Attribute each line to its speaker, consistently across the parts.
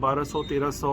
Speaker 1: 1200-1300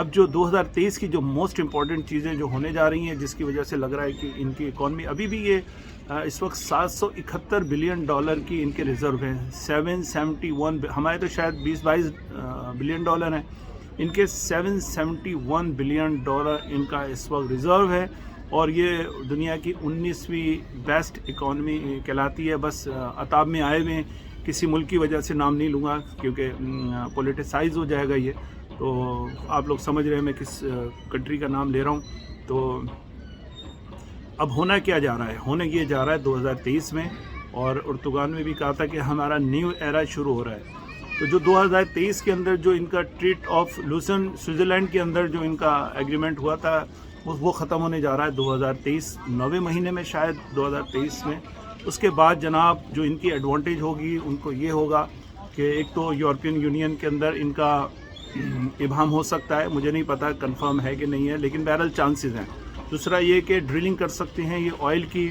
Speaker 1: اب جو 2023 کی جو موسٹ امپورٹنٹ چیزیں جو ہونے جا رہی ہیں، جس کی وجہ سے لگ رہا ہے کہ ان کی اکانومی ابھی بھی یہ اس وقت $771 بلین کی ان کے ریزرو ہیں. 771 ہمارے تو شاید 20-22 بلین ڈالر ہیں، ان کے $771 بلین ان کا اس وقت ریزرو ہے، اور یہ دنیا کی 19ویں بیسٹ اکانومی کہلاتی ہے. بس عطاب میں آئے ہوئے ہیں، کسی ملک کی وجہ سے نام نہیں لوں گا کیونکہ پولیٹیسائز ہو جائے گا یہ، تو آپ لوگ سمجھ رہے ہیں میں کس کنٹری کا نام لے رہا ہوں. تو اب ہونا کیا جا رہا ہے؟ ہونے یہ جا رہا ہے 2023 میں، اور ارتوگان میں بھی کہا تھا کہ ہمارا نیو ایرا شروع ہو رہا ہے. تو جو 2023 کے اندر جو ان کا ٹریٹ آف لوسن سوئٹزرلینڈ کے اندر جو ان کا ایگریمنٹ ہوا تھا وہ ختم ہونے جا رہا ہے 2023 9ویں مہینے میں، شاید 2023 میں. اس کے بعد جناب جو ان کی ایڈوانٹیج ہوگی ان کو یہ ہوگا کہ ایک تو یورپین یونین کے اندر ان کا ابہام ہو سکتا ہے، مجھے نہیں پتا کنفرم ہے کہ نہیں ہے، لیکن بہرحال چانسز ہیں. دوسرا یہ کہ ڈرلنگ کر سکتے ہیں یہ آئل کی.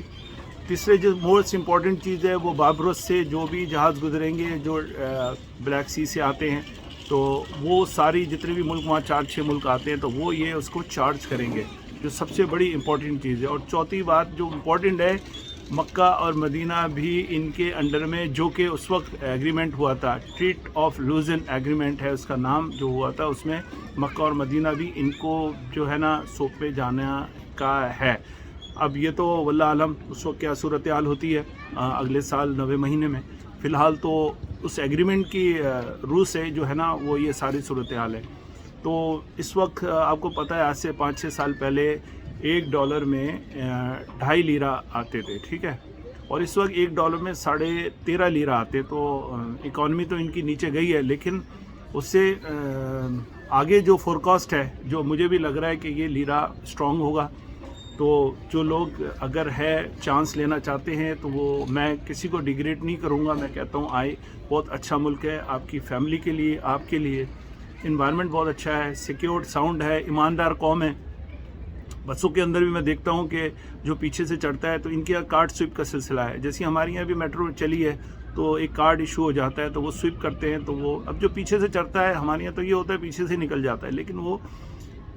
Speaker 1: تیسرے جو موسٹ امپورٹنٹ چیز ہے وہ بابروس سے جو بھی جہاز گزریں گے جو بلیک سی سے آتے ہیں، تو وہ ساری جتنے بھی ملک وہاں 4-6 ملک آتے ہیں تو وہ یہ اس کو چارج کریں گے، جو سب سے بڑی امپورٹنٹ چیز ہے. اور چوتھی بات جو امپورٹنٹ ہے، مکہ اور مدینہ بھی ان کے انڈر میں، جو کہ اس وقت ایگریمنٹ ہوا تھا، ٹریٹ آف لوزن ایگریمنٹ ہے اس کا نام جو ہوا تھا، اس میں مکہ اور مدینہ بھی ان کو جو ہے نا سوپ پہ جانا کا ہے. اب یہ تو واللہ عالم اس وقت کیا صورتحال ہوتی ہے اگلے سال 9ویں مہینے میں. فی الحال تو اس ایگریمنٹ کی روح سے جو ہے نا وہ یہ ساری صورتحال ہے. تو اس وقت آپ کو پتہ ہے آج سے 5-6 سال پہلے $1 میں 2.5 لیرہ آتے تھے، ٹھیک ہے، اور اس وقت $1 میں 13.5 لیرہ آتے. تو اکانومی تو ان کی نیچے گئی ہے، لیکن اس سے آگے جو فورکاسٹ ہے، جو مجھے بھی لگ رہا ہے کہ یہ لیرہ اسٹرانگ ہوگا. تو جو لوگ اگر ہے چانس لینا چاہتے ہیں تو وہ، میں کسی کو ڈیگریڈ نہیں کروں گا، میں کہتا ہوں آئے، بہت اچھا ملک ہے آپ کی فیملی کے لیے، آپ کے لیے. انوائرمنٹ بہت اچھا ہے، سیکیورڈ ساؤنڈ ہے، ایماندار قوم ہے. بسوں کے اندر بھی میں دیکھتا ہوں کہ جو پیچھے سے چڑھتا ہے تو ان کے یہاں کارڈ سوئپ کا سلسلہ ہے. جیسے ہمارے یہاں بھی میٹرو چلی ہے تو ایک کارڈ ایشو ہو جاتا ہے تو وہ سوئپ کرتے ہیں. تو وہ اب جو پیچھے سے چڑھتا ہے، ہمارے یہاں تو یہ ہوتا ہے پیچھے سے نکل جاتا ہے، لیکن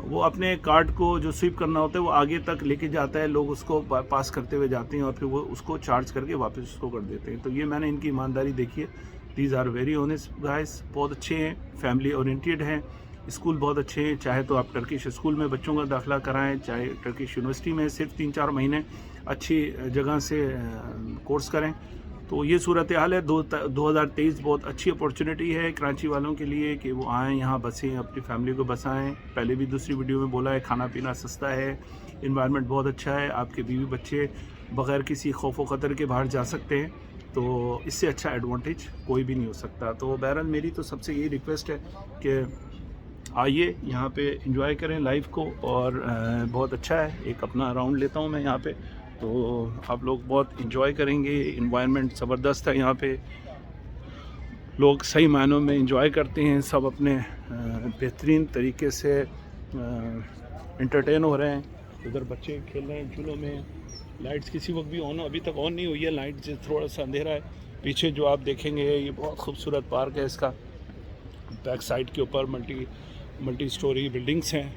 Speaker 1: وہ اپنے کارڈ کو جو سوئپ کرنا ہوتا ہے وہ آگے تک لے کے جاتا ہے، لوگ اس کو پاس کرتے ہوئے جاتے ہیں اور پھر وہ اس کو چارج کر کے واپس اس کو کر دیتے ہیں. تو یہ میں نے ان کی ایمانداری دیکھی ہے. These are very honest guys, بہت اچھے ہیں، فیملی اورینٹیڈ ہیں. اسکول بہت اچھے ہیں، چاہے تو آپ ٹرکش اسکول میں بچوں کا داخلہ کرائیں، چاہے ٹرکش یونیورسٹی میں صرف 3-4 مہینے اچھی جگہ سے کورس کریں. تو یہ صورتحال ہے. 2023 بہت اچھی اپورچونٹی ہے کراچی والوں کے لیے کہ وہ آئیں یہاں بسیں، اپنی فیملی کو بسائیں. پہلے بھی دوسری ویڈیو میں بولا ہے، کھانا پینا سستا ہے، انوائرمنٹ بہت اچھا ہے، آپ کے بیوی بچے بغیر کسی خوف و خطر کے باہر جا سکتے ہیں. تو اس سے اچھا ایڈوانٹیج کوئی بھی نہیں ہو سکتا. تو بہرحال میری تو سب سے یہی ریکویسٹ ہے کہ آئیے یہاں پہ انجوائے کریں لائف کو، اور بہت اچھا ہے. ایک اپنا راؤنڈ لیتا ہوں میں یہاں پہ، تو آپ لوگ بہت انجوائے کریں گے. انوائرمنٹ زبردست ہے یہاں پہ، لوگ صحیح معنوں میں انجوائے کرتے ہیں، سب اپنے بہترین طریقے سے انٹرٹین ہو رہے ہیں. ادھر بچے کھیل رہے ہیں جھولوں میں. لائٹس کسی وقت بھی آن، ابھی تک آن نہیں ہوئی ہے لائٹ، سے تھوڑا سا اندھیرا ہے. پیچھے جو آپ دیکھیں گے یہ بہت خوبصورت پارک ہے، اس کا بیک سائڈ کے اوپر ملٹی سٹوری بلڈنگس ہیں.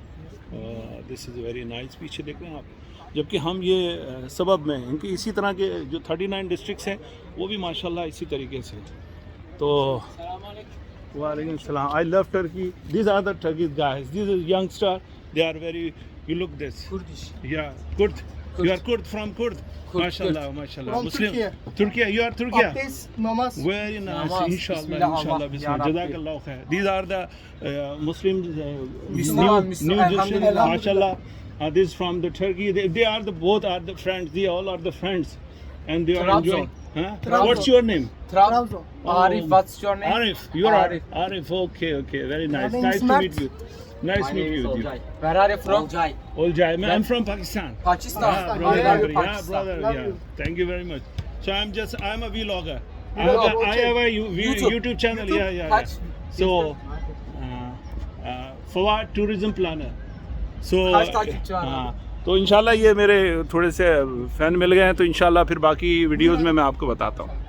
Speaker 1: دس از ویری نائس. پیچھے دیکھ رہے ہیں آپ، جبکہ ہم یہ سبب میں ان کی اسی طرح کے جو 39 ڈسٹرکٹس ہیں وہ بھی ماشاءاللہ اسی طریقے سے. تو وعلیکم السلام. I love Turkey. These are the Turkish guys. These are youngster. They are very. You look this.
Speaker 2: Kurdish.
Speaker 1: Yeah, Kurd. You are Kurd from Kurd. MashaAllah, MashaAllah.
Speaker 2: From
Speaker 1: Muslim.
Speaker 2: Turkey.
Speaker 1: Turkey. You are Turkey.
Speaker 2: Abdest, namaz.
Speaker 1: Very nice.
Speaker 2: Namaz.
Speaker 1: Inshallah,
Speaker 2: Bismillah,
Speaker 1: Inshallah.
Speaker 2: Allah.
Speaker 1: Bismillah. Jazakallah khair. These are the Muslims.
Speaker 2: Muslim.
Speaker 1: New generation.
Speaker 2: Alhamdulillah.
Speaker 1: MashaAllah. This is from the Turkey. They are the both are the friends. They all are the friends, and they are
Speaker 2: Trabzon.
Speaker 1: enjoying. Huh?
Speaker 2: Trabzon.
Speaker 1: What's your name?
Speaker 2: Trabzon.
Speaker 3: Arif, what's your name?
Speaker 1: Arif. You are
Speaker 2: Arif.
Speaker 1: Arif. Okay, okay. Very nice.
Speaker 2: name
Speaker 1: Nice
Speaker 2: is
Speaker 1: to
Speaker 2: Matt.
Speaker 1: meet you. Nice
Speaker 3: My
Speaker 1: to meet
Speaker 3: name is
Speaker 1: you.
Speaker 3: Olcay. Where are you from? Olcay.
Speaker 1: Olcay. I'm from Pakistan.
Speaker 3: Pakistan.
Speaker 1: Yeah, brother.
Speaker 2: Yeah,
Speaker 1: Yeah,
Speaker 2: Pakistan.
Speaker 1: brother.
Speaker 2: Love
Speaker 1: Yeah.
Speaker 2: you.
Speaker 1: Thank you very much. So I'm a vlogger. I
Speaker 2: Vlogger.
Speaker 1: have a
Speaker 3: YouTube.
Speaker 1: YouTube channel.
Speaker 2: YouTube.
Speaker 1: Yeah.
Speaker 3: Touch.
Speaker 1: So, Fawad tourism planner. So,
Speaker 3: Hashtag channel.
Speaker 1: ہاں تو انشاءاللہ یہ میرے تھوڑے سے fan مل گئے ہیں، تو انشاءاللہ پھر باقی ویڈیوز میں آپ کو بتاتا ہوں.